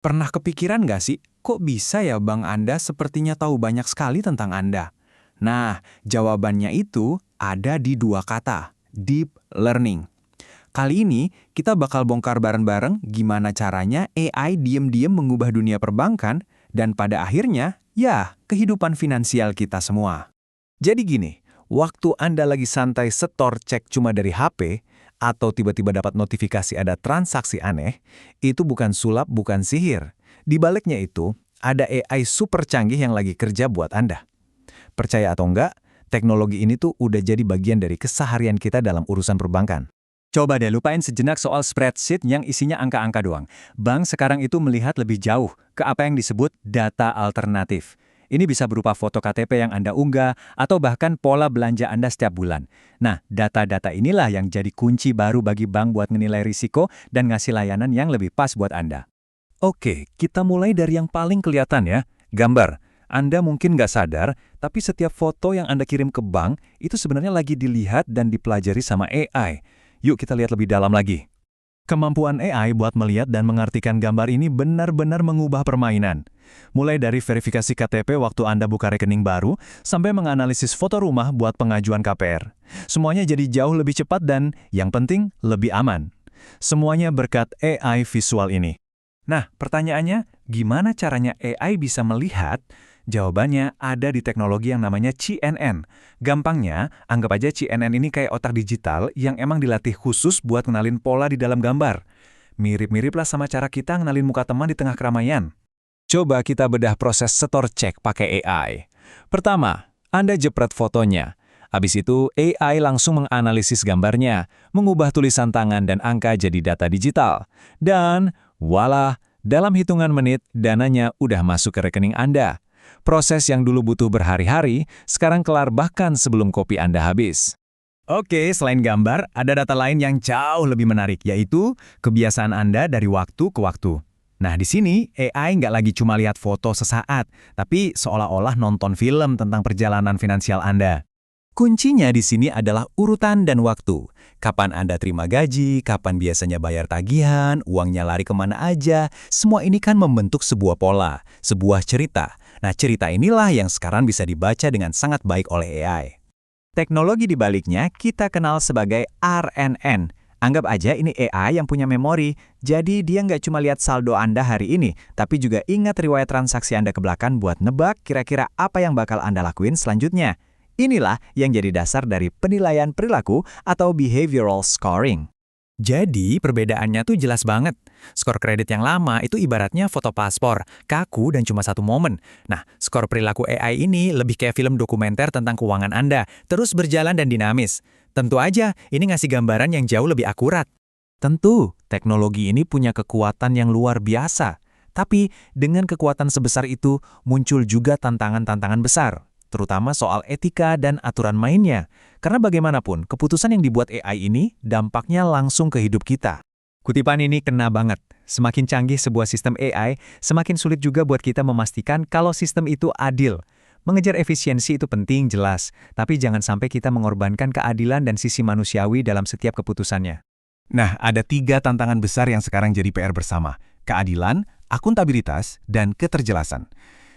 Pernah kepikiran nggak sih, kok bisa ya bank Anda sepertinya tahu banyak sekali tentang Anda? Nah, jawabannya itu ada di dua kata, deep learning. Kali ini, kita bakal bongkar bareng-bareng gimana caranya AI diem-diem mengubah dunia perbankan, dan pada akhirnya, ya, kehidupan finansial kita semua. Jadi gini, waktu Anda lagi santai setor cek cuma dari HP, atau tiba-tiba dapat notifikasi ada transaksi aneh, itu bukan sulap, bukan sihir. Di baliknya itu, ada AI super canggih yang lagi kerja buat Anda. Percaya atau enggak, teknologi ini tuh udah jadi bagian dari keseharian kita dalam urusan perbankan. Coba deh lupain sejenak soal spreadsheet yang isinya angka-angka doang. Bank sekarang itu melihat lebih jauh ke apa yang disebut data alternatif. Ini bisa berupa foto KTP yang Anda unggah, atau bahkan pola belanja Anda setiap bulan. Nah, data-data inilah yang jadi kunci baru bagi bank buat menilai risiko dan ngasih layanan yang lebih pas buat Anda. Oke, kita mulai dari yang paling kelihatan ya, gambar. Anda mungkin nggak sadar, tapi setiap foto yang Anda kirim ke bank, itu sebenarnya lagi dilihat dan dipelajari sama AI. Yuk kita lihat lebih dalam lagi. Kemampuan AI buat melihat dan mengartikan gambar ini benar-benar mengubah permainan. Mulai dari verifikasi KTP waktu Anda buka rekening baru, sampai menganalisis foto rumah buat pengajuan KPR. Semuanya jadi jauh lebih cepat dan, yang penting, lebih aman. Semuanya berkat AI visual ini. Nah, pertanyaannya, gimana caranya AI bisa melihat? Jawabannya ada di teknologi yang namanya CNN. Gampangnya, anggap aja CNN ini kayak otak digital yang emang dilatih khusus buat kenalin pola di dalam gambar. Mirip-mirip lah sama cara kita ngenalin muka teman di tengah keramaian. Coba kita bedah proses setor cek pakai AI. Pertama, Anda jepret fotonya. Habis itu, AI langsung menganalisis gambarnya, mengubah tulisan tangan dan angka jadi data digital. Dan, voila, dalam hitungan menit, dananya udah masuk ke rekening Anda. Proses yang dulu butuh berhari-hari, sekarang kelar bahkan sebelum kopi Anda habis. Oke, selain gambar, ada data lain yang jauh lebih menarik, yaitu kebiasaan Anda dari waktu ke waktu. Nah, di sini AI nggak lagi cuma lihat foto sesaat, tapi seolah-olah nonton film tentang perjalanan finansial Anda. Kuncinya di sini adalah urutan dan waktu. Kapan Anda terima gaji, kapan biasanya bayar tagihan, uangnya lari kemana aja, semua ini kan membentuk sebuah pola, sebuah cerita. Nah, cerita inilah yang sekarang bisa dibaca dengan sangat baik oleh AI. Teknologi di baliknya kita kenal sebagai RNN. Anggap aja ini AI yang punya memori, jadi dia nggak cuma lihat saldo Anda hari ini, tapi juga ingat riwayat transaksi Anda ke belakang buat nebak kira-kira apa yang bakal Anda lakuin selanjutnya. Inilah yang jadi dasar dari penilaian perilaku atau behavioral scoring. Jadi, perbedaannya tuh jelas banget. Skor kredit yang lama itu ibaratnya foto paspor, kaku dan cuma satu momen. Nah, skor perilaku AI ini lebih kayak film dokumenter tentang keuangan Anda, terus berjalan dan dinamis. Tentu aja, ini ngasih gambaran yang jauh lebih akurat. Tentu, teknologi ini punya kekuatan yang luar biasa. Tapi, dengan kekuatan sebesar itu, muncul juga tantangan-tantangan besar, terutama soal etika dan aturan mainnya. Karena bagaimanapun, keputusan yang dibuat AI ini dampaknya langsung ke hidup kita. Kutipan ini kena banget. Semakin canggih sebuah sistem AI, semakin sulit juga buat kita memastikan kalau sistem itu adil. Mengejar efisiensi itu penting jelas, tapi jangan sampai kita mengorbankan keadilan dan sisi manusiawi dalam setiap keputusannya. Nah, ada 3 tantangan besar yang sekarang jadi PR bersama. Keadilan, akuntabilitas, dan keterjelasan.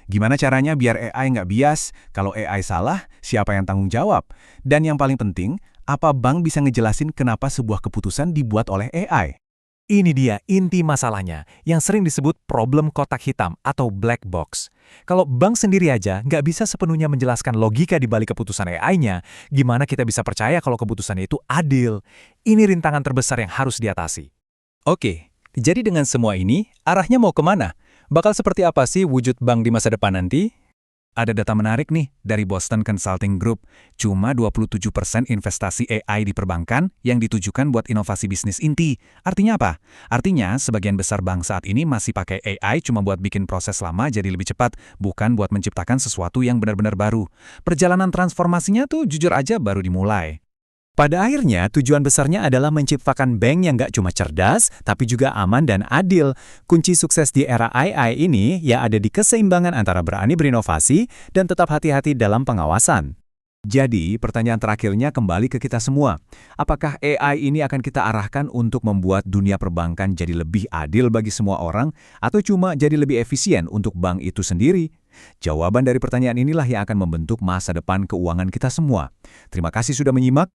Gimana caranya biar AI nggak bias? Kalau AI salah, siapa yang tanggung jawab? Dan yang paling penting, apa bank bisa ngejelasin kenapa sebuah keputusan dibuat oleh AI? Ini dia inti masalahnya, yang sering disebut problem kotak hitam atau black box. Kalau bank sendiri aja nggak bisa sepenuhnya menjelaskan logika di balik keputusan AI-nya, gimana kita bisa percaya kalau keputusannya itu adil? Ini rintangan terbesar yang harus diatasi. Oke, jadi dengan semua ini, arahnya mau kemana? Bakal seperti apa sih wujud bank di masa depan nanti? Ada data menarik nih dari Boston Consulting Group. Cuma 27% investasi AI di perbankan yang ditujukan buat inovasi bisnis inti. Artinya apa? Artinya sebagian besar bank saat ini masih pakai AI cuma buat bikin proses lama jadi lebih cepat, bukan buat menciptakan sesuatu yang benar-benar baru. Perjalanan transformasinya tuh jujur aja baru dimulai. Pada akhirnya, tujuan besarnya adalah menciptakan bank yang nggak cuma cerdas, tapi juga aman dan adil. Kunci sukses di era AI ini ya ada di keseimbangan antara berani berinovasi dan tetap hati-hati dalam pengawasan. Jadi, pertanyaan terakhirnya kembali ke kita semua. Apakah AI ini akan kita arahkan untuk membuat dunia perbankan jadi lebih adil bagi semua orang, atau cuma jadi lebih efisien untuk bank itu sendiri? Jawaban dari pertanyaan inilah yang akan membentuk masa depan keuangan kita semua. Terima kasih sudah menyimak.